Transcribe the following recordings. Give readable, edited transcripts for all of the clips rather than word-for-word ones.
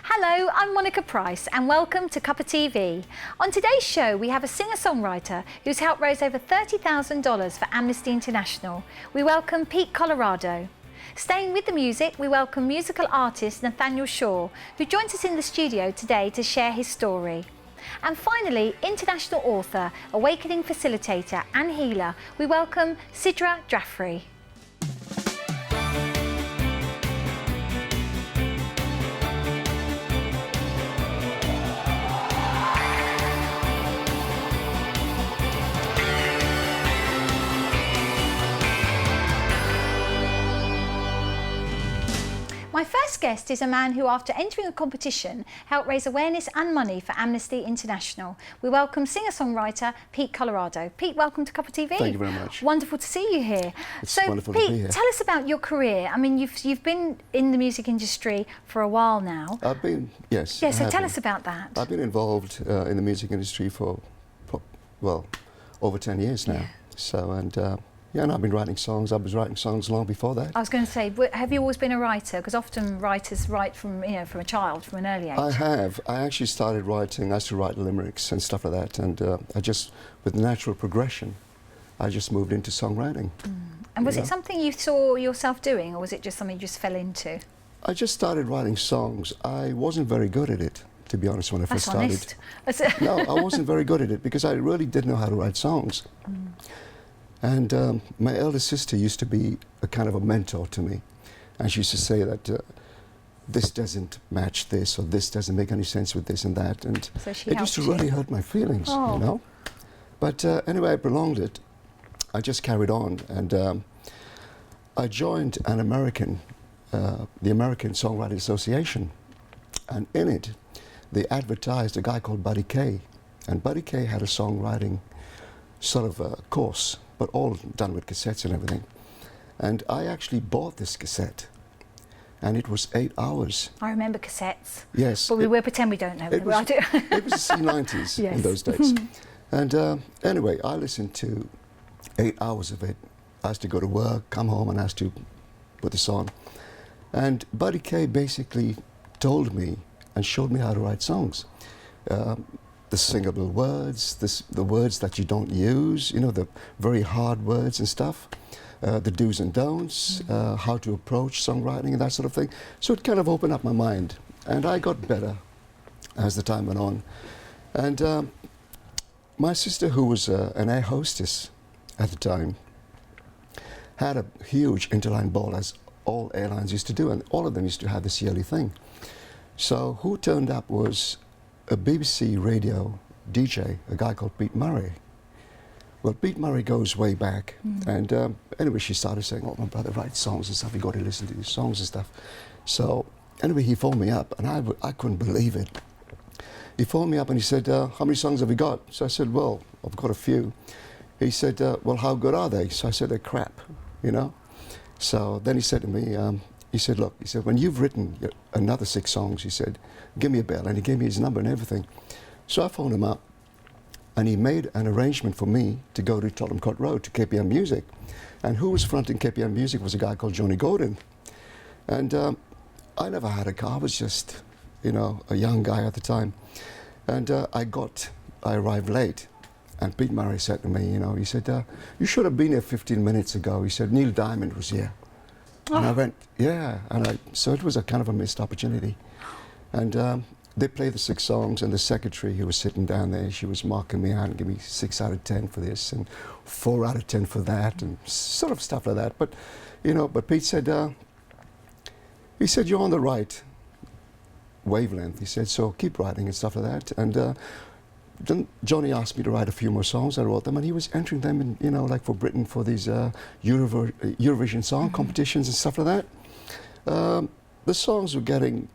Hello, I'm Monica Price and welcome to Cuppa TV. On today's show we have a singer-songwriter who's helped raise over $30,000 for Amnesty International. We welcome Pete Colorado. Staying with the music, we welcome musical artist Nathaniel who joins us in the studio today to share his story. And finally, international author, awakening facilitator and healer, we welcome Sidra Jafri. My first guest is a man who, after entering a competition, helped raise awareness and money for Amnesty International. We welcome singer-songwriter Pete Colorado. Pete, welcome to Cuppa TV. Thank you very much. Wonderful to see you here. It's wonderful to be here. Pete, tell us about your career. I mean, you've been in the music industry for a while now. Yes. Yeah, so tell us about that. I've been involved in the music industry for, well, over 10 years now. Yeah. Yeah, and I've been writing songs. I was writing songs long before that. I was going to say, have you always been a writer? Because often writers write from, from a child, from an early age. I have. I actually started writing. I used to write limericks and stuff like that. And with natural progression, I just moved into songwriting. And was it something you saw yourself doing, or was it just something you just fell into? I just started writing songs. I wasn't very good at it, to be honest, when I first started. No, I wasn't very good at it because I really didn't know how to write songs. And my elder sister used to be a kind of a mentor to me. And she used to say that this doesn't match this, or this doesn't make any sense with this and that. And so it used to really hurt my feelings, you know. But anyway, I prolonged it. I just carried on. And I joined the American Songwriting Association. And in it, they advertised a guy called Buddy Kay. And Buddy Kay had a songwriting sort of a course, but all done with cassettes and everything. And I actually bought this cassette, and it was 8 hours. I remember cassettes. Yes. But we will pretend we don't know. It was the C90s in those days. And anyway, I listened to 8 hours of it. I used to go to work, come home, and I used to put this on. And Buddy Kay basically told me and showed me how to write songs. The singable words, the words that you don't use, you know, the very hard words and stuff, the do's and don'ts, how to approach songwriting and that sort of thing. So it kind of opened up my mind, and I got better as the time went on. And my sister, who was an air hostess at the time, had a huge interline ball, as all airlines used to do, and all of them used to have this yearly thing. So who turned up was a BBC radio DJ, a guy called Pete Murray. Well, Pete Murray goes way back, and anyway, she started saying, "Oh, my brother writes songs and stuff. You got to listen to these songs and stuff." So anyway, he phoned me up, and I couldn't believe it. He phoned me up and he said, "How many songs have you got?" So I said, "Well, I've got a few." He said, "Well, how good are they?" So I said, "They're crap, you know." So then he said to me, he said, "Look," he said, "when you've written another 6 songs," he said, "give me a bell." And he gave me his number and everything. So I phoned him up, and he made an arrangement for me to go to Tottenham Court Road to KPM Music. And who was fronting KPM Music was a guy called Johnny Gordon. And I never had a car. I was just, you know, a young guy at the time. And I arrived late. And Pete Murray said to me, you know, he said, "You should have been here 15 minutes ago." He said, "Neil Diamond was here." And I went, yeah. And so it was a kind of a missed opportunity. And they played the 6 songs, and the secretary who was sitting down there, she was marking me out and giving me 6 out of 10 for this and 4 out of 10 for that, and sort of stuff like that. But, you know, but Pete said, he said, "You're on the right wavelength." He said, "So keep writing and stuff like that." And then Johnny asked me to write a few more songs. I wrote them, and he was entering them in, you know, like for Britain, for these Eurovision song competitions and stuff like that. The songs were getting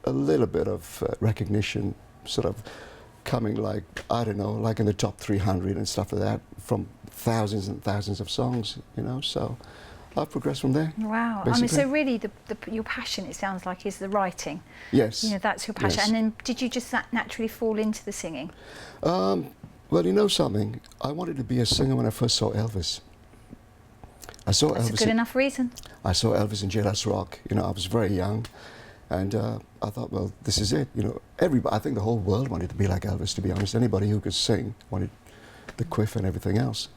a little bit of recognition, sort of coming, like, I don't know, like in the top 300 and stuff like that, from thousands and thousands of songs, you know. So I've progressed from there. Wow. Basically. I mean, so really your passion, it sounds like, is the writing. Yes. You know, that's your passion. Yes. And then did you just naturally fall into the singing? Well, you know something? I wanted to be a singer when I first saw Elvis. I saw That's Elvis. A good enough reason. I saw Elvis in Jailhouse Rock. You know, I was very young. And I thought, well, this is it. You know, everybody, I think the whole world wanted to be like Elvis, to be honest. Anybody who could sing wanted the quiff and everything else.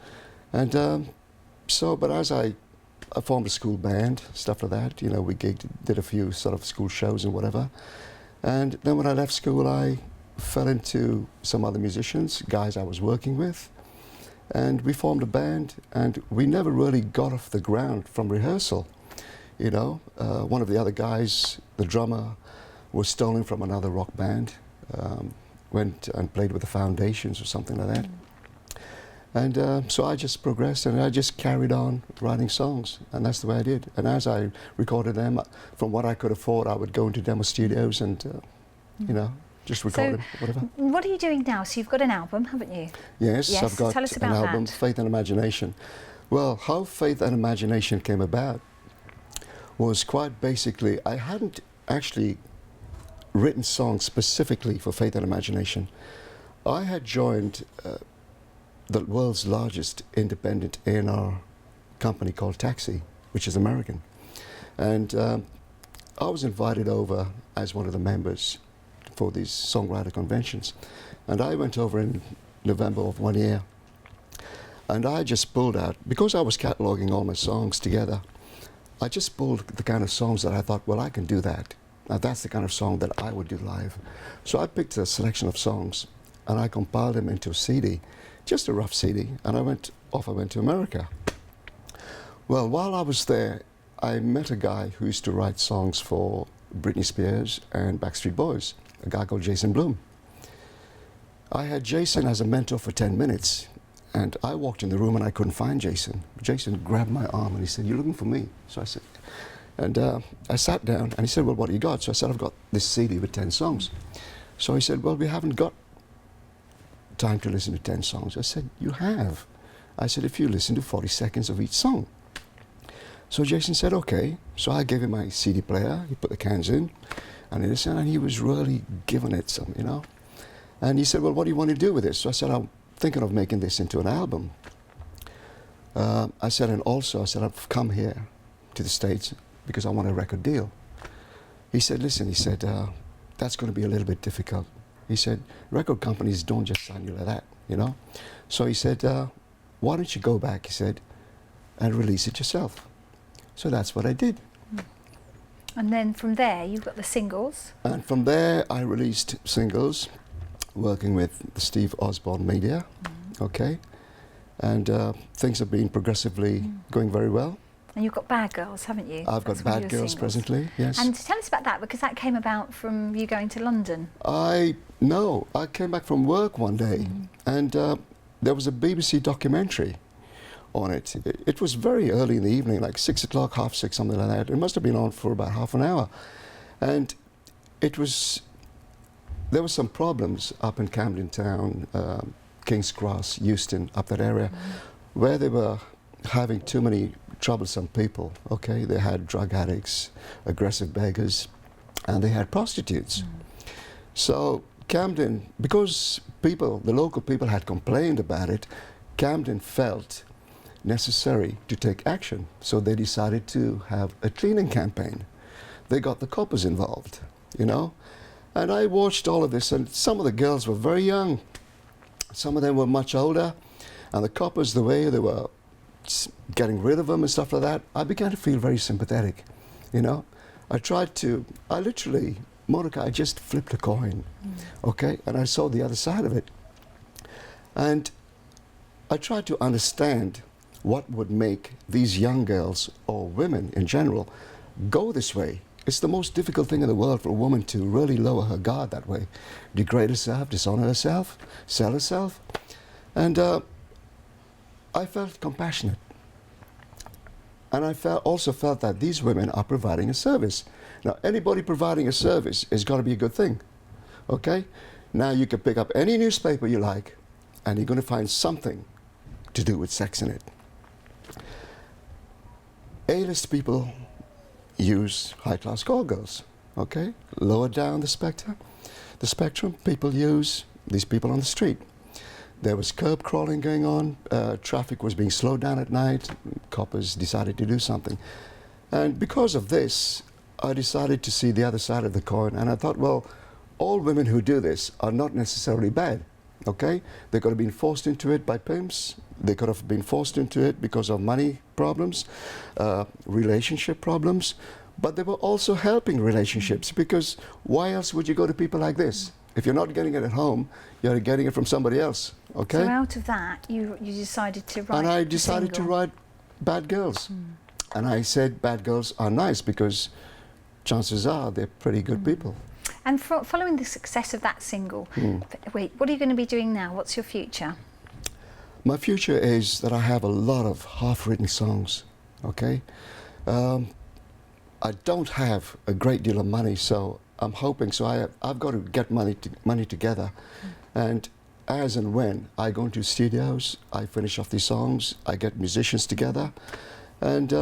And but as I formed a school band, stuff like that, you know, we gigged, did a few sort of school shows and whatever. And then when I left school, I fell into some other musicians, guys I was working with, and we formed a band, and we never really got off the ground from rehearsal. You know, one of the other guys, the drummer, was stolen from another rock band, went and played with the Foundations or something like that. And so I just progressed, and I just carried on writing songs, and that's the way I did. And as I recorded them, from what I could afford, I would go into demo studios and, you know, just record them, whatever. What are you doing now? So you've got an album, haven't you? Yes, I've got Tell us about an album, that. Faith and Imagination. Well, how Faith and Imagination came about was quite basically, I hadn't actually written songs specifically for Faith and Imagination. I had joined the world's largest independent A&R company called Taxi, which is American. And I was invited over as one of the members for these songwriter conventions. And I went over in November of one year, and I just pulled out, because I was cataloging all my songs together, I just pulled the kind of songs that I thought, well, I can do that. Now that's the kind of song that I would do live. So I picked a selection of songs, and I compiled them into a CD, just a rough CD, and I went to America. Well, while I was there, I met a guy who used to write songs for Britney Spears and Backstreet Boys, a guy called Jason Bloom. I had Jason as a mentor for 10 minutes, and I walked in the room and I couldn't find Jason. Jason grabbed my arm and he said, "You're looking for me?" So I said, and I sat down and he said, "Well, what do you got?" So I said, "I've got this CD with 10 songs. So he said, "Well, we haven't got time to listen to 10 songs. I said, "You have." I said, "If you listen to 40 seconds of each song." So Jason said, "Okay." So I gave him my CD player, he put the cans in, and he listened, and he was really giving it some, you know. And he said, "Well, what do you want to do with this?" So I said, "I'm thinking of making this into an album." I said, and also, I said, "I've come here to the States because I want a record deal." He said, "Listen," he said, "that's going to be a little bit difficult." He said, "Record companies don't just sign you like that, you know." So he said, "Why don't you go back," he said, "and release it yourself." So that's what I did. And then from there, you've got the singles. And from there, I released singles, working with the Steve Osborne Media, okay? And things have been progressively going very well. And you've got Bad Girls, haven't you? I've got Bad Girls presently, yes. And tell us about that, because that came about from you going to London. No, I came back from work one day, and there was a BBC documentary on it. It was very early in the evening, like 6 o'clock, 6:30, something like that. It must have been on for about half an hour. And there were some problems up in Camden Town, King's Cross, Euston, up that area, where they were having too many troublesome people, okay? They had drug addicts, aggressive beggars, and they had prostitutes. So Camden, because the local people had complained about it, Camden felt necessary to take action. So they decided to have a cleaning campaign. They got the coppers involved, you know? And I watched all of this, and some of the girls were very young. Some of them were much older. And the coppers, the way they were getting rid of them and stuff like that, I began to feel very sympathetic, you know? I literally, Mordecai, I just flipped a coin, okay? And I saw the other side of it. And I tried to understand what would make these young girls, or women in general, go this way. It's the most difficult thing in the world for a woman to really lower her guard that way. Degrade herself, dishonor herself, sell herself. And I felt compassionate. And I also felt that these women are providing a service. Now, anybody providing a service has got to be a good thing, okay? Now, you can pick up any newspaper you like, and you're going to find something to do with sex in it. A-list people use high-class call girls, okay? Lower down the spectrum, people use these people on the street. There was curb crawling going on, traffic was being slowed down at night, coppers decided to do something. And because of this, I decided to see the other side of the coin, and I thought, well, all women who do this are not necessarily bad, okay? They could have been forced into it by pimps. They could have been forced into it because of money problems, relationship problems, but they were also helping relationships, because why else would you go to people like this? If you're not getting it at home, you're getting it from somebody else, okay? So out of that, you decided to write. And I decided to write Bad Girls. And I said bad girls are nice because chances are they're pretty good people. And following the success of that single, wait, what are you going to be doing now? What's your future? My future is that I have a lot of half-written songs, okay? I don't have a great deal of money, so I'm hoping, so I've got to get money together. And as and when I go into studios, I finish off these songs, I get musicians together, and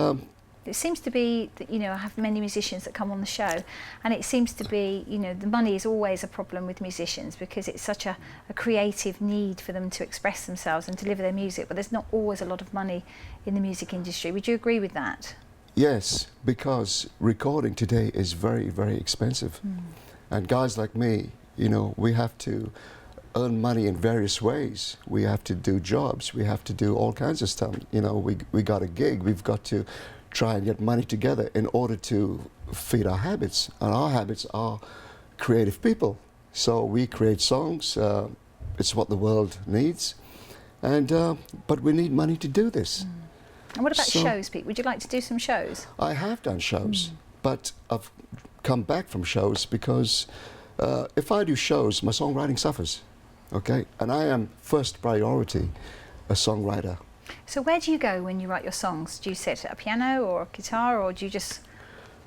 it seems to be that, you know, I have many musicians that come on the show, and it seems to be, you know, the money is always a problem with musicians because it's such a creative need for them to express themselves and deliver their music, but there's not always a lot of money in the music industry. Would you agree with that? Yes, because recording today is very, very expensive. And guys like me, you know, we have to earn money in various ways. We have to do jobs, we have to do all kinds of stuff. You know, we got a gig, we've got to try and get money together in order to feed our habits. And our habits are creative people. So we create songs, it's what the world needs. And, but we need money to do this. And what about shows, Pete? Would you like to do some shows? I have done shows, but I've come back from shows because if I do shows, my songwriting suffers, okay? And I am first priority a songwriter. So where do you go when you write your songs? Do you sit at a piano or a guitar, or do you just...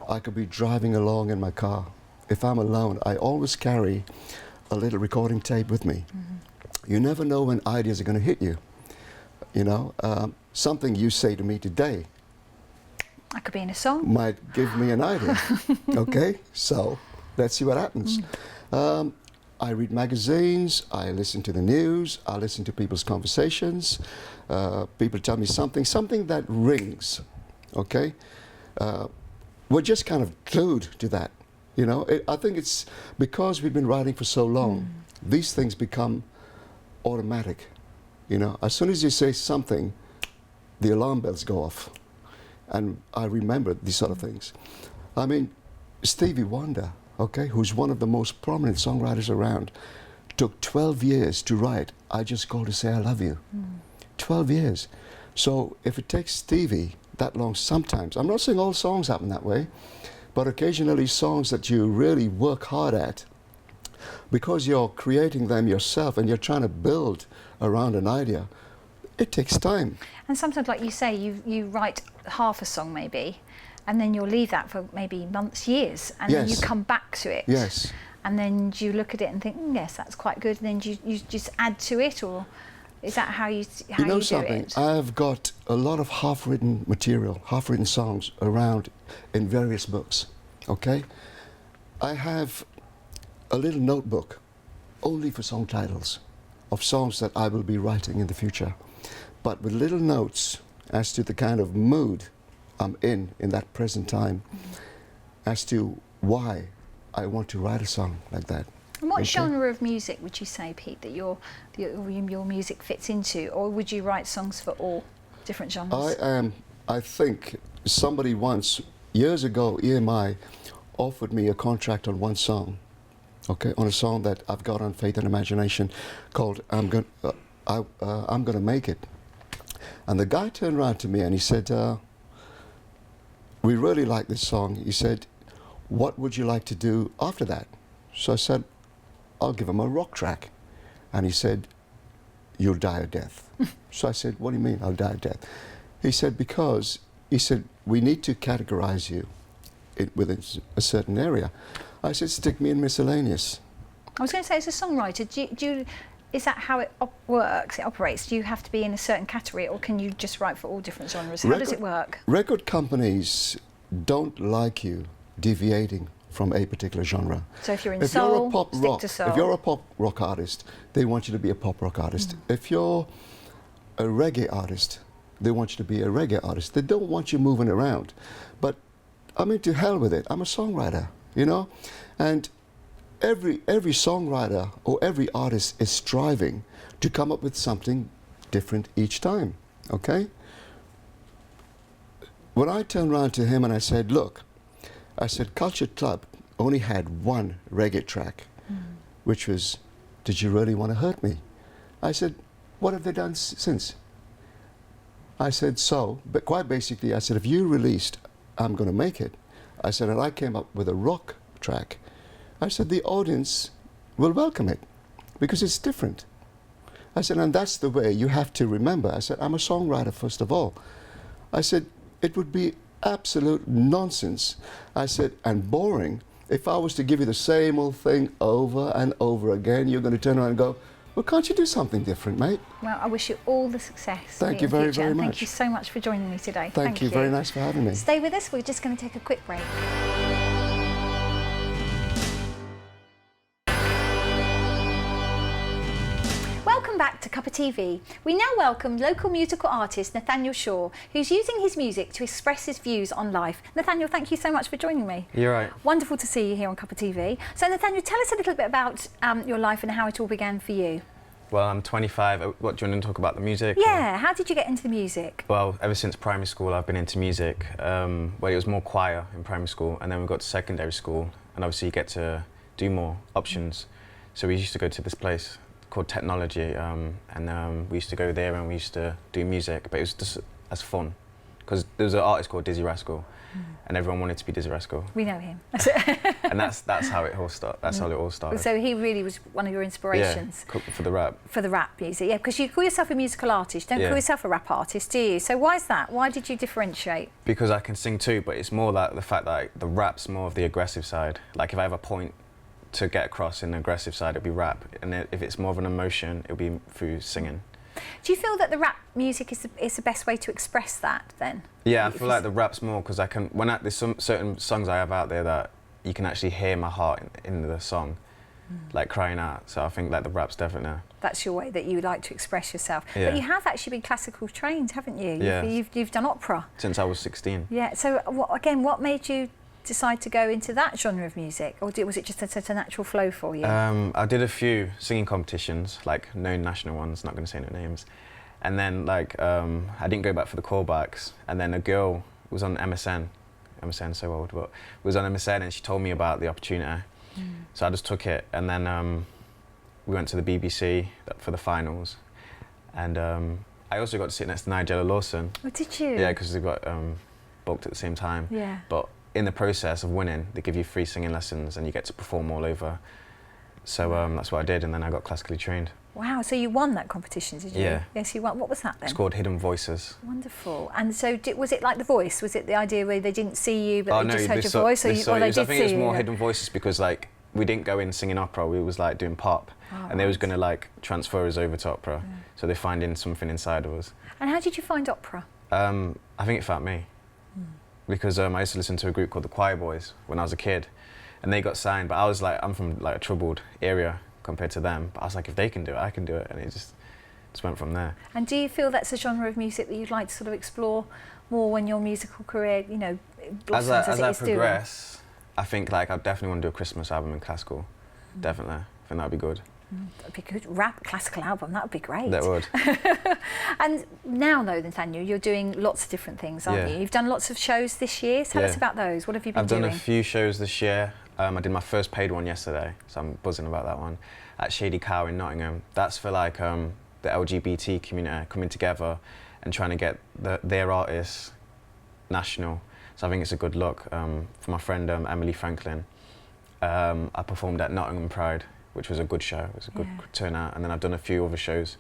I could be driving along in my car. If I'm alone, I always carry a little recording tape with me. You never know when ideas are going to hit you. You know, something you say to me today, I could be in a song, might give me an idea. Okay, so let's see what happens. I read magazines, I listen to the news, I listen to people's conversations. People tell me something that rings, okay? We're just kind of glued to that, you know? I think it's because we've been writing for so long, these things become automatic, you know? As soon as you say something, the alarm bells go off. And I remember these sort of things. I mean, Stevie Wonder, okay, who's one of the most prominent songwriters around, took 12 years to write I Just Called to Say I Love You. 12 years. So if it takes Stevie that long sometimes, I'm not saying all songs happen that way, but occasionally songs that you really work hard at, because you're creating them yourself and you're trying to build around an idea, it takes time. And sometimes, like you say, you write half a song maybe, and then you'll leave that for maybe months, years, and then you come back to it. Yes. And then you look at it and think, yes, that's quite good, and then you just add to it, or is that how you do it? You know something? I've got a lot of half-written material, half-written songs around in various books, okay? I have a little notebook only for song titles of songs that I will be writing in the future, but with little notes as to the kind of mood I'm in that present time, as to why I want to write a song like that. And what genre of music would you say, Pete, that your music fits into, or would you write songs for all different genres? I think somebody once, years ago, EMI offered me a contract on one song, okay, on a song that I've got on Faith and Imagination called I'm Gonna Make It. And the guy turned around to me and he said, we really like this song. He said, what would you like to do after that? So I said, I'll give him a rock track. And he said, you'll die a death. So I said, what do you mean I'll die a death? He said, because, he said, we need to categorize you within a certain area. I said, stick me in miscellaneous. I was going to say, as a songwriter, is that how it works, it operates? Do you have to be in a certain category, or can you just write for all different genres? How does it work? Record companies don't like you deviating from a particular genre. So if you're in soul, stick to soul. If you're a pop rock artist, they want you to be a pop rock artist. If you're a reggae artist, they want you to be a reggae artist. They don't want you moving around. But I mean, to hell with it. I'm a songwriter, you know? And every songwriter or every artist is striving to come up with something different each time, okay? When I turned around to him and I said, look, I said, Culture Club only had one reggae track, which was, Did You Really Want to Hurt Me? I said, what have they done since? I said, but quite basically, I said, if you released I'm Gonna Make It, I said, and I came up with a rock track, I said, the audience will welcome it because it's different. I said, and that's the way you have to remember. I said, I'm a songwriter, first of all. I said, it would be absolute nonsense, I said, and boring, if I was to give you the same old thing over and over again. You're going to turn around and go, well, can't you do something different, mate? Well, I wish you all the success. Thank you very, very much. Thank you so much for joining me today. Thank you. Very nice for having me. Stay with us. We're just going to take a quick break. Welcome back to Cuppa TV. We now welcome local musical artist Nathaniel Shaw, who's using his music to express his views on life. Nathaniel, thank you so much for joining me. You're right. Wonderful to see you here on Cuppa TV. So Nathaniel, tell us a little bit about your life and how it all began for you. Well, I'm 25. What, do you want to talk about the music? Yeah, how did you get into the music? Well, ever since primary school, I've been into music. Well, it was more choir in primary school, and then we got to secondary school, and obviously you get to do more options. So we used to go to this place called Technology, and we used to go there and we used to do music, but it was just as fun because there was an artist called Dizzy Rascal, and everyone wanted to be Dizzy Rascal. We know him. And that's how it all started. That's how it all started. So he really was one of your inspirations. Yeah, for the rap. For the rap music, yeah, because you call yourself a musical artist, don't call yourself a rap artist, do you? So why is that? Why did you differentiate? Because I can sing too, but it's more like the fact that like, the rap's more of the aggressive side. Like if I have a point to get across in the aggressive side, it'll be rap, and if it's more of an emotion, it'll be through singing. Do you feel that the rap music is the best way to express that then? Yeah, I feel like the rap's more because I can, there's some certain songs I have out there that you can actually hear my heart in the song, like crying out. So I think like the rap's definitely. That's your way that you like to express yourself. Yeah. But you have actually been classical trained, haven't you? Yeah. You've done opera. Since I was 16. Yeah. So what made you decide to go into that genre of music, or was it just a natural flow for you? I did a few singing competitions, like known national ones, not going to say no names, and then like I didn't go back for the callbacks, and then a girl was on MSN so old, but was on MSN and she told me about the opportunity, so I just took it, and then we went to the BBC for the finals, and I also got to sit next to Nigella Lawson. Oh, did you? Yeah, because they got booked at the same time. Yeah. But in the process of winning, they give you free singing lessons and you get to perform all over. So that's what I did, and then I got classically trained. Wow, so you won that competition, did you? Yeah. Yes, you won. What was that then? It's called Hidden Voices. Wonderful. And so was it like The Voice? Was it the idea where they didn't see you, but they just heard your voice? They they did I think see it was you? more Hidden Voices because like we didn't go in singing opera, we was like doing pop. And they was going to like transfer us over to opera. Yeah. So they find in something inside of us. And how did you find opera? I think it found me. Because I used to listen to a group called the Choir Boys when I was a kid, and they got signed, but I was like, I'm from like a troubled area compared to them, but I was like, if they can do it, I can do it, and it just went from there. And do you feel that's a genre of music that you'd like to sort of explore more when your musical career, you know, blossoms as I progress, I think like I definitely want to do a Christmas album in classical, definitely. I think that'd be good. That'd be good. Rap classical album, that would be great. That would. And now though, Nathaniel, you're doing lots of different things, aren't you? You've done lots of shows this year. Tell us about those. What have you been doing? I've done a few shows this year. I did my first paid one yesterday, so I'm buzzing about that one, at Shady Cow in Nottingham. That's for like the LGBT community coming together and trying to get their artists national. So I think it's a good look. For my friend Emily Franklin, I performed at Nottingham Pride, which was a good show. It was a good turnout, and then I've done a few other shows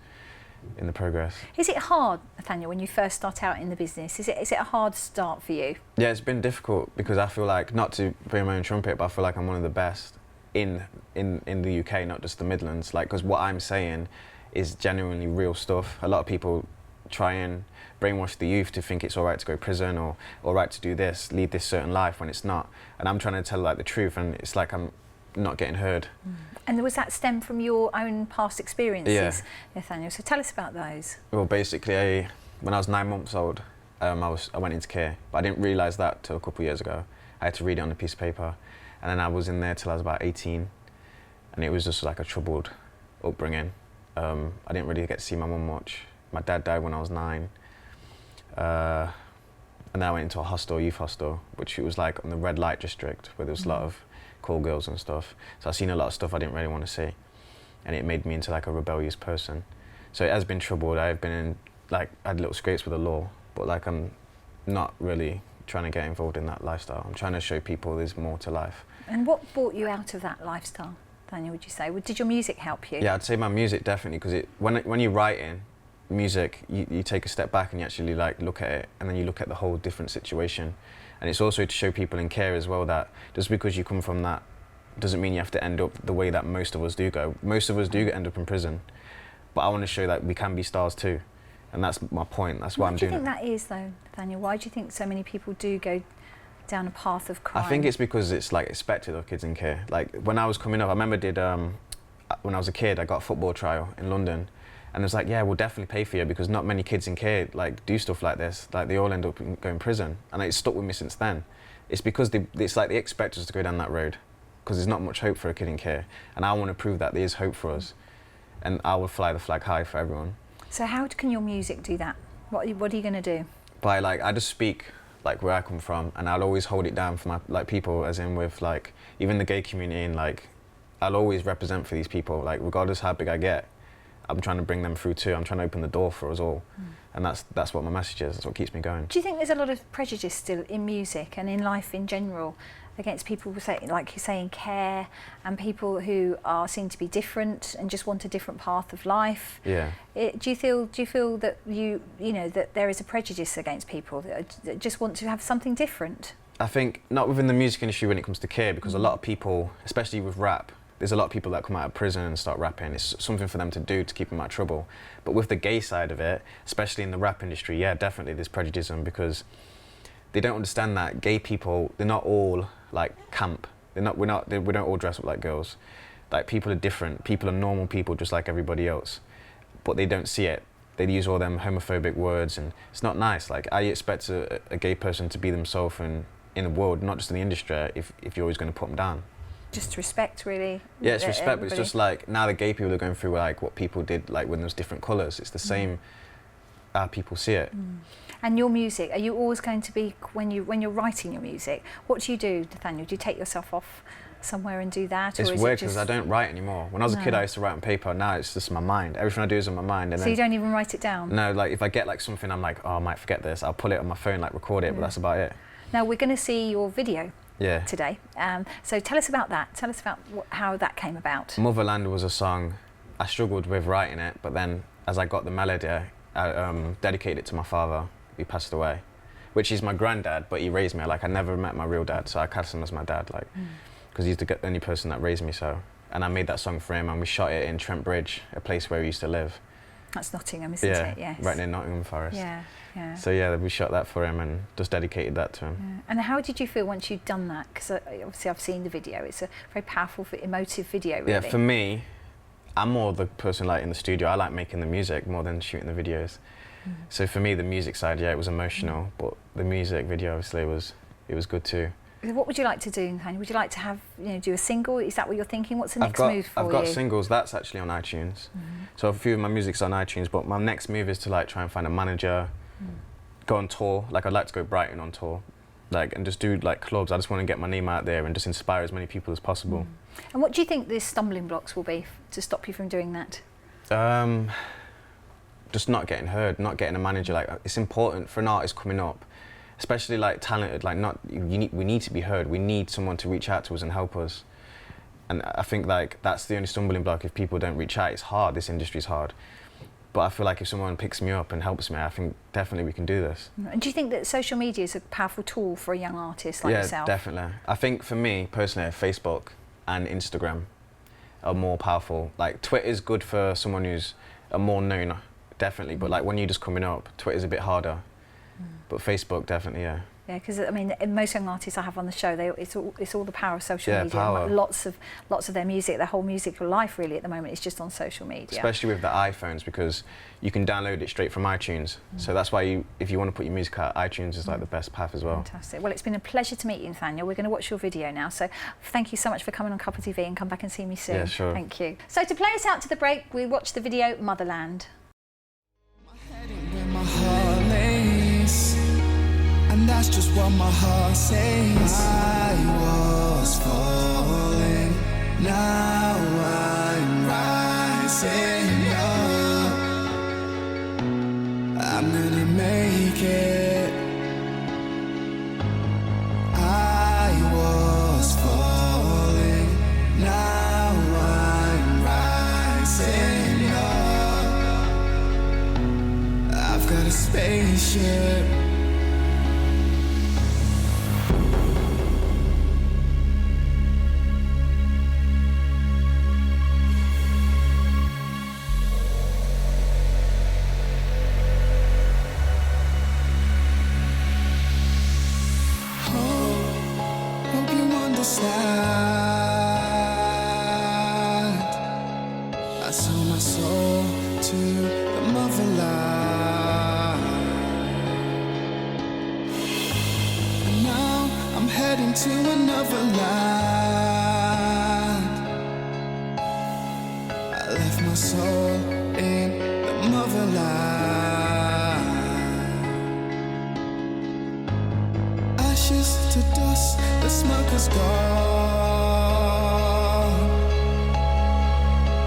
in the progress. Is it hard, Nathaniel, when you first start out in the business? Is it a hard start for you? Yeah, it's been difficult because I feel like, not to blow my own trumpet, but I feel like I'm one of the best in the UK, not just the Midlands. Like, because what I'm saying is genuinely real stuff. A lot of people try and brainwash the youth to think it's all right to go to prison or all right to do this, lead this certain life when it's not. And I'm trying to tell like the truth, and it's like I'm not getting heard. And was that stem from your own past experiences, Nathaniel? So tell us about those. Well, basically, when I was 9 months old, I went into care, but I didn't realise that till a couple of years ago. I had to read it on a piece of paper. And then I was in there till I was about 18. And it was just like a troubled upbringing. I didn't really get to see my mum much. My dad died when I was 9. And then I went into a hostel, youth hostel, which it was like on the red light district, where there was a lot of call girls and stuff. So I've seen a lot of stuff I didn't really want to see. And it made me into like a rebellious person. So it has been troubled. I've been in, like, I had little scrapes with the law, but like I'm not really trying to get involved in that lifestyle. I'm trying to show people there's more to life. And what brought you out of that lifestyle, Daniel, would you say? Did your music help you? Yeah, I'd say my music definitely, because when you're writing music, you take a step back and you actually like look at it, and then you look at the whole different situation. And it's also to show people in care as well that just because you come from that doesn't mean you have to end up the way that most of us do go. Most of us do end up in prison, but I want to show that we can be stars too. And that's my point. That's why I'm doing it. Why do you think that is, though, Nathaniel? Why do you think so many people do go down a path of crime? I think it's because it's like expected of kids in care. Like when I was coming up, I remember when I was a kid, I got a football trial in London, and it was like, yeah, we'll definitely pay for you, because not many kids in care like do stuff like this. Like they all end up going to prison, and it's stuck with me since then. It's because it's like they expect us to go down that road, because there's not much hope for a kid in care, and I want to prove that there is hope for us, and I will fly the flag high for everyone. So how can your music do that? What are you going to do? By like, I just speak like where I come from, and I'll always hold it down for my like people, as in with like even the gay community, and like I'll always represent for these people, like regardless how big I get, I'm trying to bring them through too. I'm trying to open the door for us all, and that's what my message is. That's what keeps me going. Do you think there's a lot of prejudice still in music and in life in general against people who say, like you say, in care, and people who are seen to be different and just want a different path of life? Yeah. Do you feel that you know that there is a prejudice against people that just want to have something different? I think not within the music industry when it comes to care, because a lot of people, especially with rap, there's a lot of people that come out of prison and start rapping. It's something for them to do to keep them out of trouble. But with the gay side of it, especially in the rap industry, yeah, definitely there's prejudice, because they don't understand that gay people, they're not all like camp. We don't all dress up like girls. Like people are different. People are normal people just like everybody else. But they don't see it. They use all them homophobic words, and it's not nice. Like I expect a gay person to be themselves in the world, not just in the industry, if you're always going to put them down. Just respect, really. Yeah, it's respect, but it's just like now the gay people are going through like what people did like when there was different colours. It's the same how people see it. And your music, are you always going to be, when you're writing your music, what do you do, Nathaniel? Do you take yourself off somewhere and do that? It's weird because I don't write anymore. When I was a kid, I used to write on paper. Now it's just my mind. Everything I do is on my mind. And so you don't even write it down? No, like if I get like something, I'm like, oh, I might forget this. I'll pull it on my phone, like record it, but that's about it. Now we're going to see your video today. So tell us about that. Tell us about how that came about. Motherland was a song. I struggled with writing it, but then as I got the melody, I dedicated it to my father. He passed away, which is my granddad, but he raised me. Like I never met my real dad, so I cast him as my dad, like, because he's the only person that raised me. So, and I made that song for him, and we shot it in Trent Bridge, a place where he used to live. That's Nottingham, isn't it? Yes. Right near Nottingham Forest. Yeah, yeah. So yeah, we shot that for him and just dedicated that to him. Yeah. And how did you feel once you'd done that? Because obviously I've seen the video. It's a very powerful, emotive video, really. Yeah, for me, I'm more the person like in the studio. I like making the music more than shooting the videos. So for me, the music side, yeah, it was emotional, but the music video, obviously, it was good too. What would you like to do, Nathaniel? Would you like to have, do a single? Is that what you're thinking? What's the next move for you? I've got singles. That's actually on iTunes. So a few of my music's on iTunes, but my next move is to like try and find a manager, go on tour. Like I'd like to go Brighton on tour, like and just do like clubs. I just want to get my name out there and just inspire as many people as possible. And what do you think the stumbling blocks will be to stop you from doing that? Just not getting heard, not getting a manager. Like it's important for an artist coming up, especially like talented. Like we need to be heard. We need someone to reach out to us and help us. And I think like that's the only stumbling block. If people don't reach out, it's hard. This industry's hard. But I feel like if someone picks me up and helps me, I think definitely we can do this. And do you think that social media is a powerful tool for a young artist like yourself? Yeah, definitely. I think for me personally, Facebook and Instagram are more powerful. Like Twitter's good for someone who's a more known. Definitely, but like when you're just coming up, Twitter's a bit harder. But Facebook, definitely, yeah. Yeah, because I mean, most young artists I have on the show, it's all the power of social Yeah, media. power. Lots of their music, their whole musical life really at the moment is just on social media. Especially with the iPhones, because you can download it straight from iTunes. So that's why if you want to put your music out, iTunes is like the best path as well. Fantastic. Well, it's been a pleasure to meet you, Nathaniel. We're going to watch your video now. So thank you so much for coming on Cuppa TV, and come back and see me soon. Yeah, sure. Thank you. So to play us out to the break, we watch the video Motherland. And that's just what my heart says. I was falling, now I'm rising up. I'm gonna make it. I was falling, now I'm rising up. I've got a spaceship. I sold my soul to the motherland, and now I'm heading to another land. I left my soul in the motherland. Ashes to dust, the smoke is gone.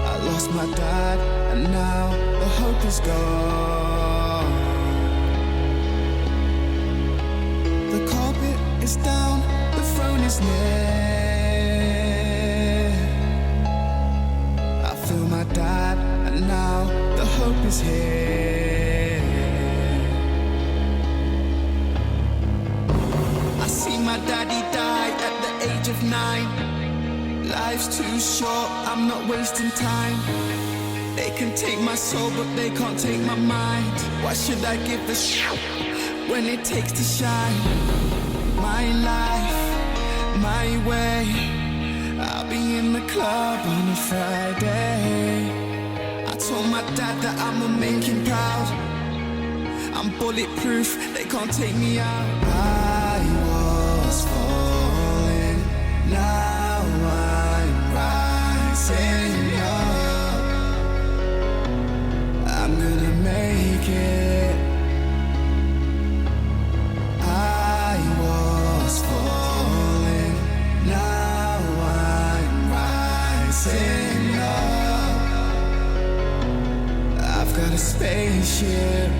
I lost my dad, and now the hope is gone. The carpet is down, the throne is near. I feel my dad, and now the hope is here. I see my daddy die at the age of 9. Life's too short, I'm not wasting time. They can take my soul, but they can't take my mind. Why should I give a shit when it takes to shine? My life, my way. I'll be in the club on a Friday. I told my dad that I'ma make him proud. I'm bulletproof, they can't take me out. I was falling, now I'm rising up. I'm gonna make it. I was falling, now I'm rising up. I've got a spaceship.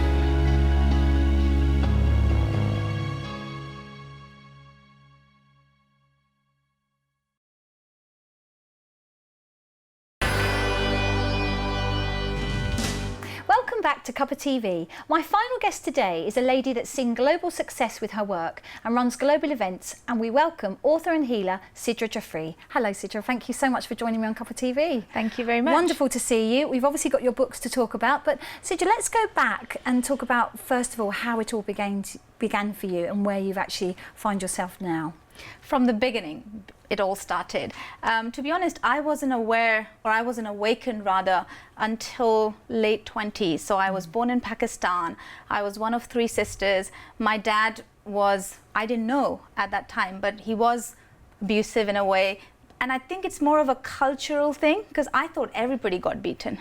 Welcome back to Cuppa TV. My final guest today is a lady that's seen global success with her work and runs global events, and we welcome author and healer Sidra Jafri. Hello Sidra, thank you so much for joining me on Cuppa TV. Thank you very much. Wonderful to see you. We've obviously got your books to talk about, but Sidra, let's go back and talk about, first of all, how it all began for you and where you've actually find yourself now. From the beginning, it all started. To be honest, I wasn't aware, or I wasn't awakened rather, until late 20s. So I was born in Pakistan. I was one of 3 sisters. My dad was, I didn't know at that time, but he was abusive in a way. And I think it's more of a cultural thing, because I thought everybody got beaten.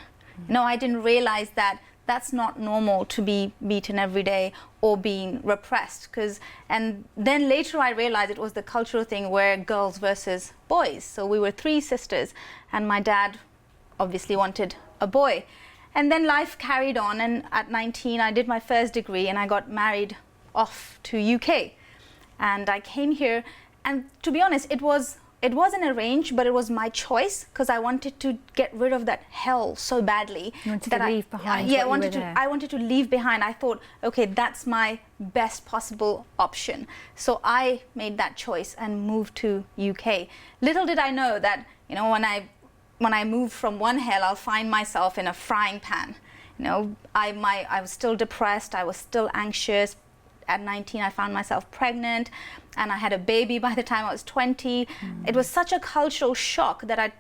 No, I didn't realize that that's not normal to be beaten every day or being repressed. And then later I realized it was the cultural thing where girls versus boys. So we were 3 sisters, and my dad obviously wanted a boy. And then life carried on, and at 19 I did my first degree and I got married off to UK. And I came here, and to be honest, it wasn't arranged, but it was my choice, because I wanted to get rid of that hell so badly. You wanted to leave behind. Yeah, I wanted to leave behind. I thought, okay, that's my best possible option. So I made that choice and moved to UK. Little did I know that, you know, when I moved from one hell, I'll find myself in a frying pan. You know, I was still depressed. I was still anxious. at 19, I found myself pregnant, and I had a baby by the time I was 20. It was such a cultural shock that I,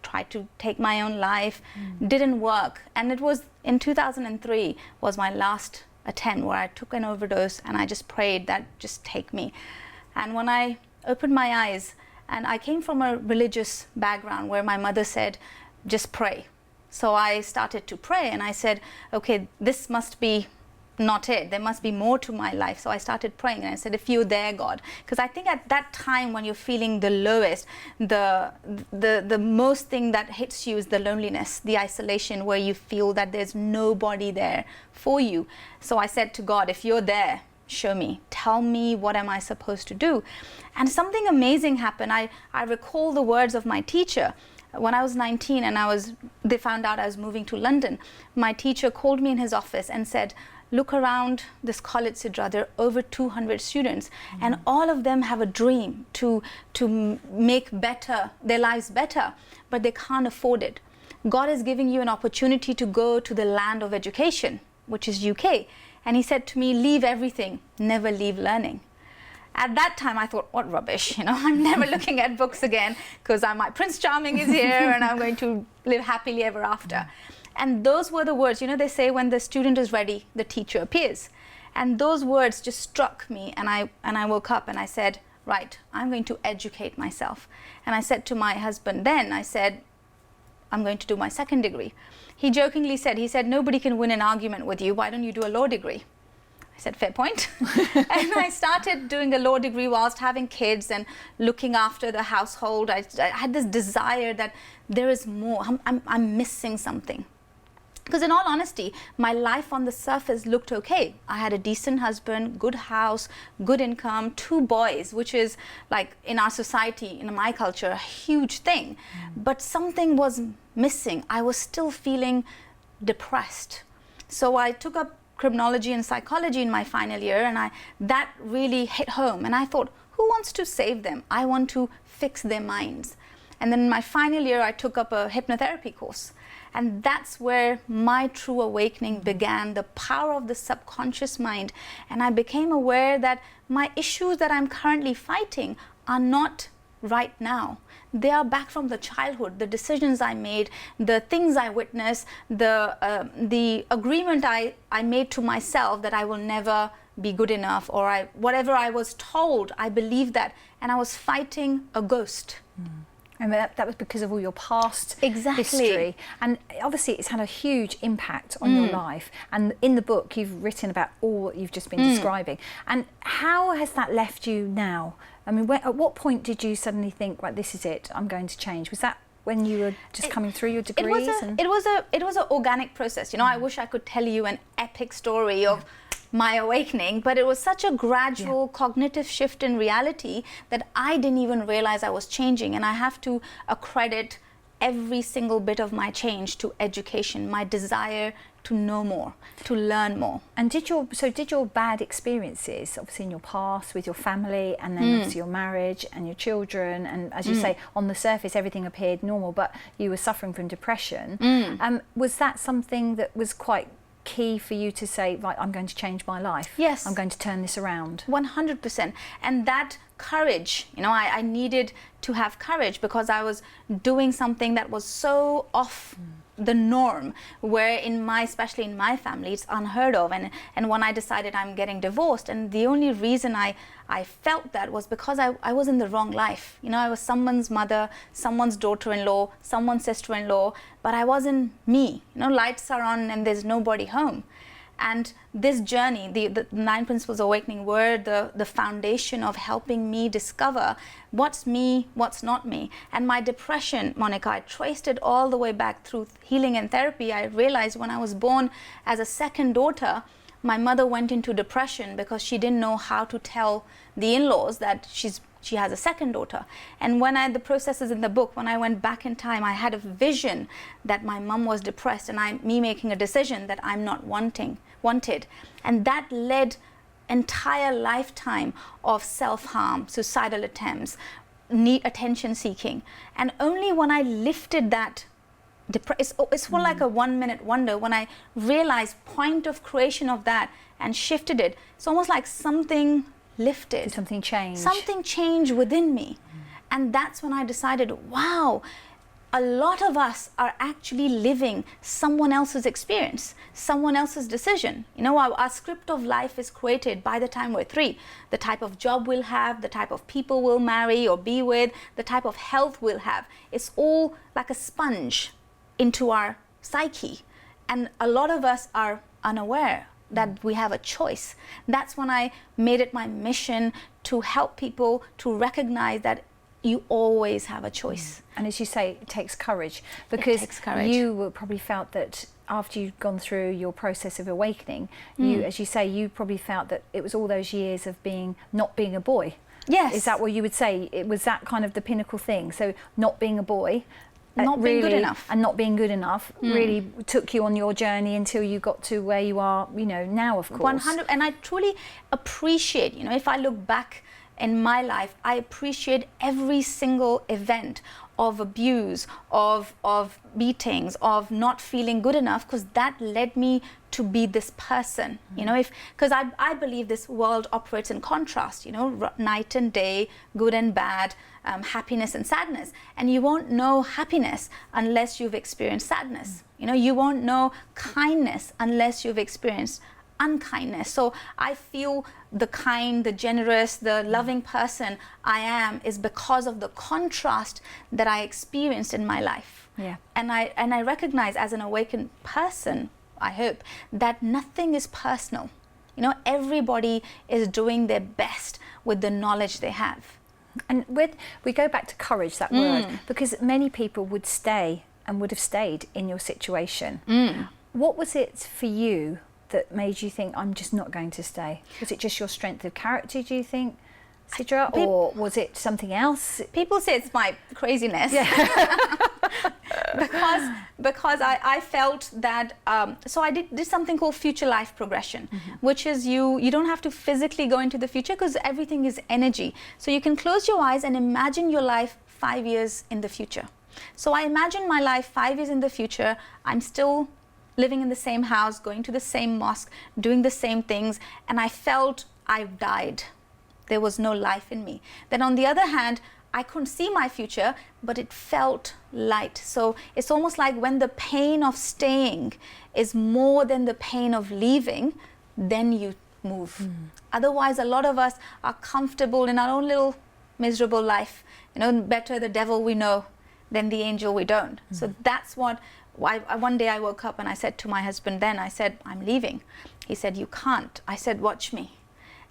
tried to take my own life, didn't work. And it was in 2003 was my last attempt where I took an overdose, and I just prayed that just take me. And when I opened my eyes, and I came from a religious background where my mother said, just pray. So I started to pray, and I said, okay, this must be not it. There must be more to my life. So I started praying, and I said, if you're there, God, because I think at that time when you're feeling the lowest, the most thing that hits you is the loneliness, the isolation, where you feel that there's nobody there for you. So I said to God, if you're there, show me, tell me, what am I supposed to do? And something amazing happened. I recall the words of my teacher. When I was 19 and they found out I was moving to London, my teacher called me in his office and said, look around this college, Sidra, there are over 200 students, and all of them have a dream to make their lives better, but they can't afford it. God is giving you an opportunity to go to the land of education, which is UK. And he said to me, leave everything, never leave learning. At that time, I thought, what rubbish, I'm never looking at books again, because my Prince Charming is here and I'm going to live happily ever after. And those were the words, they say when the student is ready, the teacher appears. And those words just struck me, and I woke up and I said, right, I'm going to educate myself. And I said to my husband then, I said, I'm going to do my second degree. He jokingly said, nobody can win an argument with you, why don't you do a law degree? I said, fair point. And I started doing a law degree whilst having kids and looking after the household. I had this desire that there is more, I'm missing something. Because in all honesty, my life on the surface looked okay. I had a decent husband, good house, good income, 2 boys, which is like in our society, in my culture, a huge thing. But something was missing. I was still feeling depressed. So I took up criminology and psychology in my final year, and that really hit home. And I thought, who wants to save them? I want to fix their minds. And then in my final year, I took up a hypnotherapy course. And that's where my true awakening began, the power of the subconscious mind. And I became aware that my issues that I'm currently fighting are not right now. They are back from the childhood, the decisions I made, the things I witnessed, the agreement I made to myself that I will never be good enough, or whatever I was told, I believed that. And I was fighting a ghost. And that was because of all your past history. And obviously it's had a huge impact on your life. And in the book, you've written about all what you've just been describing. And how has that left you now? I mean, at what point did you suddenly think, right, this is it, I'm going to change? Was that when you were just coming through your degrees? It was an organic process. I wish I could tell you an epic story of my awakening, but it was such a gradual cognitive shift in reality that I didn't even realize I was changing. And I have to accredit every single bit of my change to education, my desire to know more, to learn more. And did your bad experiences, obviously in your past with your family, and then obviously your marriage and your children, and as you say, on the surface everything appeared normal, but you were suffering from depression, was that something that was quite key for you to say, right, I'm going to change my life? Yes. I'm going to turn this around. 100%. And that courage, I needed to have courage, because I was doing something that was so off the norm, where especially in my family, it's unheard of. And when I decided I'm getting divorced, and the only reason I felt that was because I was in the wrong life. I was someone's mother, someone's daughter-in-law, someone's sister-in-law, but I wasn't me. Lights are on and there's nobody home. And this journey, the 9 Principles of Awakening, were the foundation of helping me discover what's me, what's not me. And my depression, Monica, I traced it all the way back through healing and therapy. I realized when I was born as a second daughter, my mother went into depression because she didn't know how to tell the in-laws that she has a second daughter. And the process is in the book, when I went back in time, I had a vision that my mom was depressed, and me making a decision that I'm not wanted. And that led entire lifetime of self-harm, suicidal attempts, attention seeking. And only when I lifted that it's more like a 1 minute wonder when I realized point of creation of that and shifted it. It's almost like something lifted. Did something change? Something changed within me. And that's when I decided, wow, a lot of us are actually living someone else's experience, someone else's decision. You know, our script of life is created by the time we're 3. The type of job we'll have, the type of people we'll marry or be with, the type of health we'll have. It's all like a sponge into our psyche. And a lot of us are unaware that we have a choice. That's when I made it my mission to help people to recognize that you always have a choice. And as you say, it takes courage, because you probably felt that after you'd gone through your process of awakening, you, as you say, you probably felt that it was all those years of not being a boy. Yes. Is that what you would say? It was that kind of the pinnacle thing. So not being a boy, not being good enough, and not being good enough really took you on your journey until you got to where you are, you know, now, of course. 100. And I truly appreciate, you know, if I look back in my life, I appreciate every single event of abuse, of beatings, of not feeling good enough, because that led me to be this person. You know, because I believe this world operates in contrast, you know, night and day, good and bad, happiness and sadness. And you won't know happiness unless you've experienced sadness. You know, you won't know kindness unless you've experienced unkindness. So I feel the kind, the generous, the loving person I am is because of the contrast that I experienced in my life. Yeah. And I recognize as an awakened person, I hope, that nothing is personal. You know, everybody is doing their best with the knowledge they have. And we go back to courage, that word, because many people would stay and would have stayed in your situation. What was it for you that made you think, I'm just not going to stay? Was it just your strength of character, do you think, Sidra, or was it something else? People say it's my craziness. Yeah. because I felt that, so I did something called future life progression, which is you don't have to physically go into the future because everything is energy. So you can close your eyes and imagine your life 5 years in the future. So I imagine my life 5 years in the future. I'm still living in the same house, going to the same mosque, doing the same things, and I felt I've died. There was no life in me. Then on the other hand, I couldn't see my future, but it felt light. So it's almost like when the pain of staying is more than the pain of leaving, then you move. Otherwise, a lot of us are comfortable in our own little miserable life. You know, better the devil we know than the angel we don't. So that's what one day I woke up and I said to my husband I said, I'm leaving. He said, you can't. I said, watch me.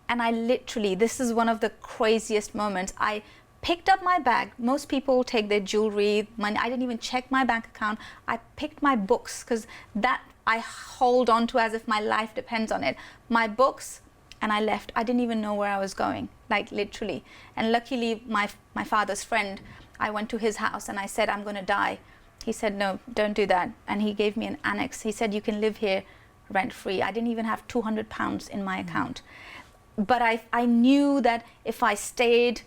And I literally, this is one of the craziest moments. I picked up my bag. Most people take their jewelry, money. I didn't even check my bank account. I picked my books, because that I hold on to as if my life depends on it. My books, and I left. I didn't even know where I was going, like literally. And luckily, my father's friend, I went to his house and I said, I'm going to die. He said, no, don't do that. And he gave me an annex. He said, you can live here rent-free. I didn't even have £200 in my account. But I knew that if I stayed,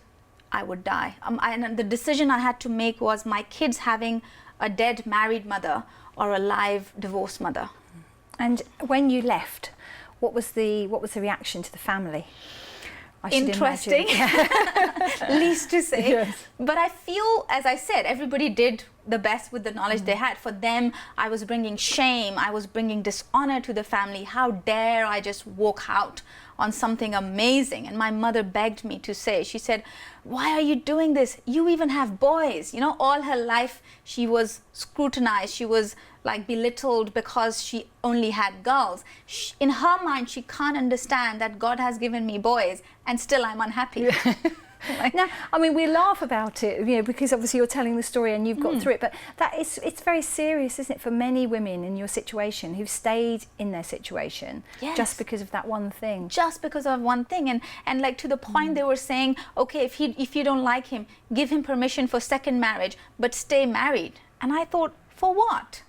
I would die. And the decision I had to make was my kids having a dead married mother or a live divorced mother. And when you left, what was the reaction to the family? Interesting, least to say. Yes. But I feel, as I said, everybody did the best with the knowledge they had. For them, I was bringing shame, I was bringing dishonor to the family. How dare I just walk out on something amazing? And my mother begged me to say, she said, why are you doing this? You even have boys. You know, all her life she was scrutinized, she was like belittled because she only had girls. In her mind, she can't understand that God has given me boys and still I'm unhappy. Yeah. Now, I mean, we laugh about it, you know, because obviously you're telling the story and you've got through it, but it's very serious, isn't it, for many women in your situation who've stayed in their situation just because of that one thing. Just because of one thing. And like to the point they were saying, okay, if you don't like him, give him permission for second marriage, but stay married. And I thought, for what?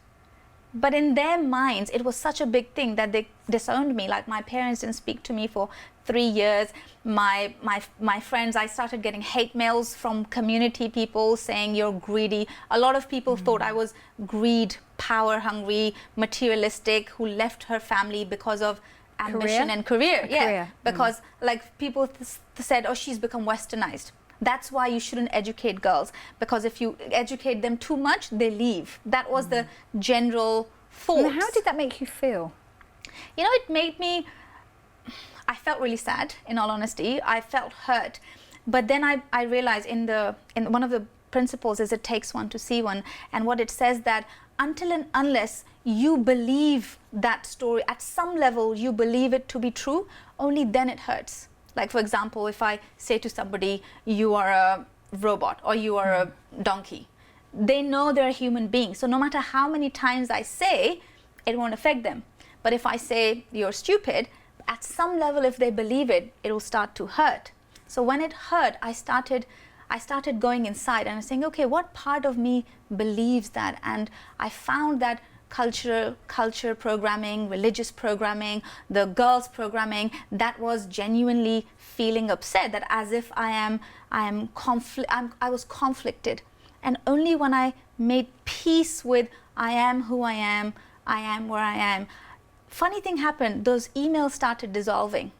But in their minds, it was such a big thing that they disowned me. Like, my parents didn't speak to me for 3 years. My friends, I started getting hate mails from community people saying you're greedy. A lot of people thought I was greed, power hungry, materialistic, who left her family because of ambition and career. Yeah, because like people said, oh, she's become westernized. That's why you shouldn't educate girls, because if you educate them too much, they leave. That was the general thought. And how did that make you feel? You know, it made me, I felt really sad, in all honesty. I felt hurt. But then I realized in one of the principles is it takes one to see one. And what it says that until and unless you believe that story, at some level you believe it to be true, only then it hurts. Like, for example, if I say to somebody, you are a robot or you are a donkey, they know they're a human being. So no matter how many times I say, it won't affect them. But if I say you're stupid, at some level, if they believe it, it will start to hurt. So when it hurt, I started going inside and saying, okay, what part of me believes that? And I found that culture programming, religious programming, the girls programming, that was genuinely feeling upset, that as if I was conflicted. And only when I made peace with I am who I am where I am, funny thing happened, those emails started dissolving.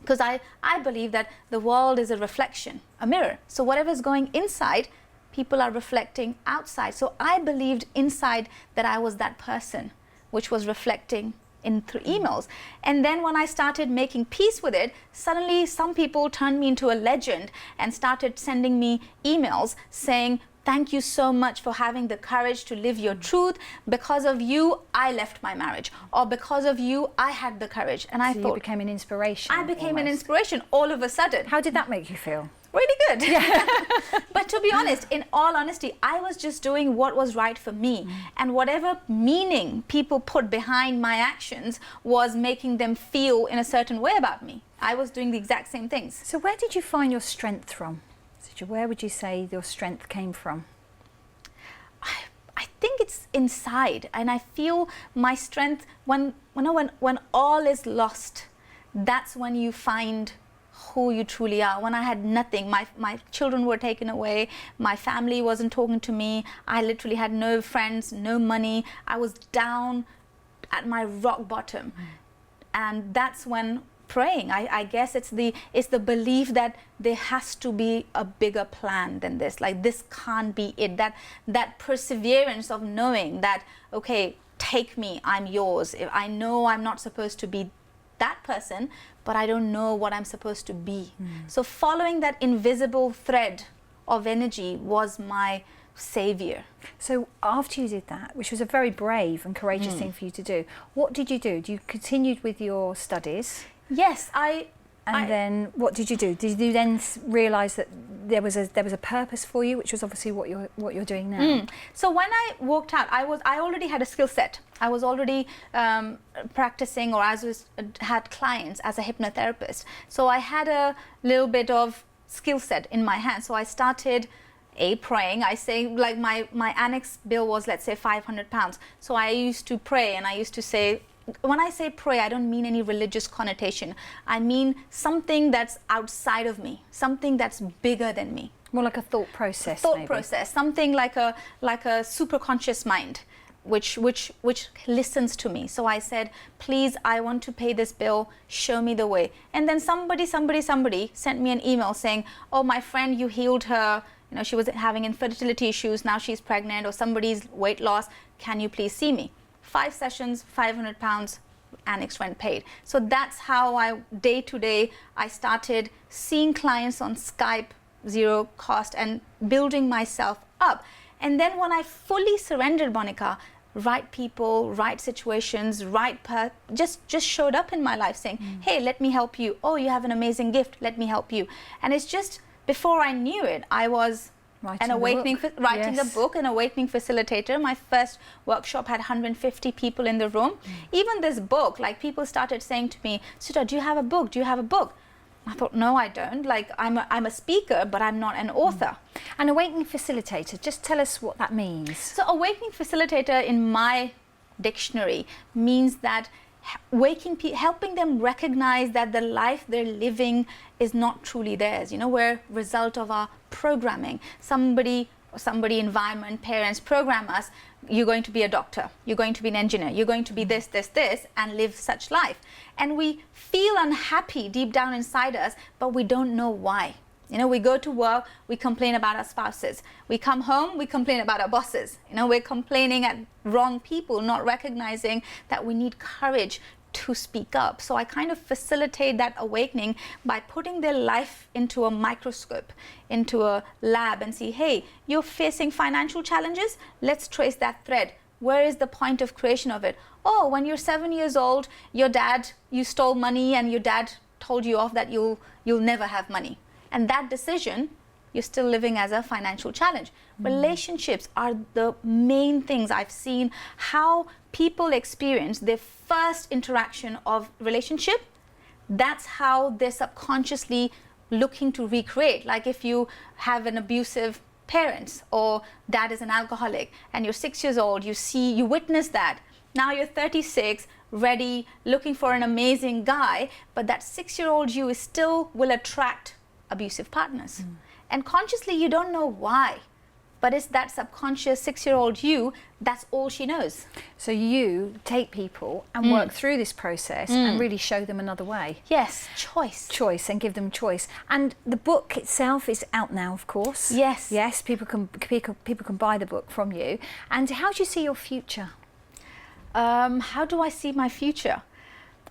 Because I believe that the world is a reflection, a mirror. So whatever's going inside, people are reflecting outside. So I believed inside that I was that person, which was reflecting in through emails. And then when I started making peace with it, suddenly some people turned me into a legend and started sending me emails saying, thank you so much for having the courage to live your truth. Because of you, I left my marriage. Or because of you, I had the courage. And I thought, you became an inspiration. I became an inspiration all of a sudden. How did that make you feel? Really good. Yeah. But to be honest, in all honesty, I was just doing what was right for me. And whatever meaning people put behind my actions was making them feel in a certain way about me. I was doing the exact same things. So where did you find your strength from? Sidra, where would you say your strength came from? I think it's inside. And I feel my strength when all is lost, that's when you find who you truly are. When I had nothing, my children were taken away, my family wasn't talking to me, I literally had no friends, no money, I was down at my rock bottom. And that's when praying, I guess it's the belief that there has to be a bigger plan than this, like this can't be it, that perseverance of knowing that, okay, take me, I'm yours. I know I'm not supposed to be that person, but I don't know what I'm supposed to be. So following that invisible thread of energy was my savior. So after you did that, which was a very brave and courageous thing for you to do, what did you do? You continued with your studies? Yes, then what did you do? Did you then realise that there was a purpose for you, which was obviously what you're doing now? So when I walked out, I already had a skill set. I was already practicing, or had clients as a hypnotherapist. So I had a little bit of skill set in my hand. So I started praying. I say, like, my annex bill was, let's say, £500. So I used to pray, and I used to say, when I say pray, I don't mean any religious connotation. I mean something that's outside of me, something that's bigger than me. More like a thought process. Process, something like a superconscious mind, which listens to me. So I said, please, I want to pay this bill, show me the way. And then somebody sent me an email saying, oh, my friend, you healed her, you know, she was having infertility issues, now she's pregnant, or somebody's weight loss, can you please see me? 5 sessions, £500, annex rent paid. So that's how day to day, I started seeing clients on Skype, zero cost, and building myself up. And then when I fully surrendered, Monica, right people, right situations, just showed up in my life saying, hey, let me help you. Oh, you have an amazing gift, let me help you. And it's just, before I knew it, I was writing a book, an awakening facilitator. My first workshop had 150 people in the room. Even this book, like, people started saying to me, Sidra, do you have a book? Do you have a book? I thought, no, I don't. Like, I'm a speaker, but I'm not an author. An awakening facilitator, just tell us what that means. So awakening facilitator, in my dictionary means that helping them recognize that the life they're living is not truly theirs. You know, we're a result of our programming. Somebody, environment, parents program us, you're going to be a doctor, you're going to be an engineer, you're going to be this, and live such life. And we feel unhappy deep down inside us, but we don't know why. You know, we go to work, we complain about our spouses. We come home, we complain about our bosses. You know, we're complaining at wrong people, not recognizing that we need courage to speak up. So I kind of facilitate that awakening by putting their life into a microscope, into a lab, and see, hey, you're facing financial challenges? Let's trace that thread. Where is the point of creation of it? Oh, when you're 7 years old, you stole money and your dad told you off that you'll never have money. And that decision, you're still living as a financial challenge. Relationships are the main things I've seen, how people experience their first interaction of relationship. That's how they're subconsciously looking to recreate. Like if you have an abusive parents or dad is an alcoholic and you're 6 years old, you witness that. Now you're 36, ready, looking for an amazing guy, but that 6-year-old you will attract abusive partners. And consciously you don't know why, but it's that subconscious 6-year-old you, that's all she knows. So you take people and work through this process and really show them another way. Yes, choice, and give them choice. And the book itself is out now, of course. Yes, people can buy the book from you. And how do you see your future? How do I see my future?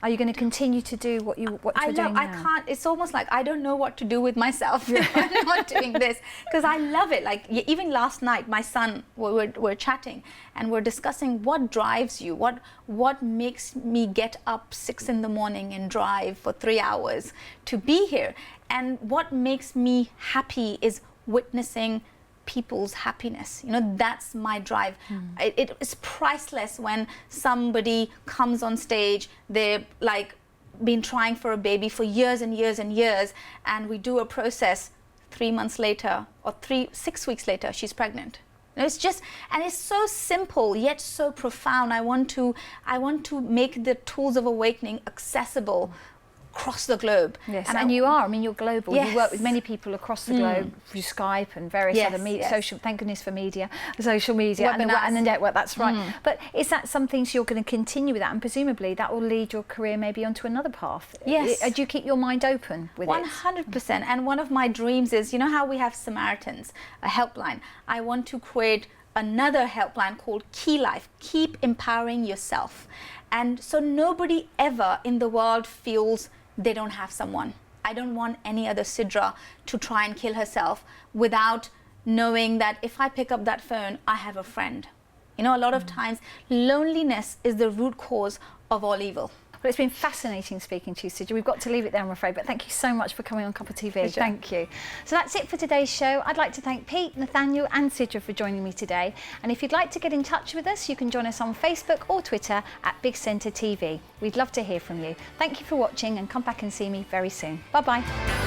Are you going to continue to do what you're doing now? I can't. It's almost like I don't know what to do with myself if I'm not doing this, because I love it. Like even last night, my son, we're chatting and we're discussing what drives you, what makes me get up 6 in the morning and drive for 3 hours to be here, and what makes me happy is witnessing people's happiness. You know, that's my drive. It is priceless when somebody comes on stage, they're like been trying for a baby for years and years and years, and we do a process 3 months later or 6 weeks later, she's pregnant. You know, it's just, and it's so simple yet so profound. I want to make the tools of awakening accessible across the globe. Yes, and you are. I mean, you're global. Yes. You work with many people across the globe through Skype and various other social. Thank goodness for social media, and the network. That's right. But is that something you're going to continue with that, and presumably that will lead your career maybe onto another path? Yes. Do you keep your mind open with 100%. And one of my dreams is, you know how we have Samaritans, a helpline. I want to create another helpline called Key Life. Keep empowering yourself, and so nobody ever in the world feels they don't have someone. I don't want any other Sidra to try and kill herself without knowing that if I pick up that phone, I have a friend. You know, a lot of times loneliness is the root cause of all evil. Well, it's been fascinating speaking to you, Sidra. We've got to leave it there, I'm afraid, but thank you so much for coming on Cuppa TV. Pleasure. Thank you. So that's it for today's show. I'd like to thank Pete, Nathaniel and Sidra for joining me today. And if you'd like to get in touch with us, you can join us on Facebook or Twitter at Big Centre TV. We'd love to hear from you. Thank you for watching, and come back and see me very soon. Bye-bye.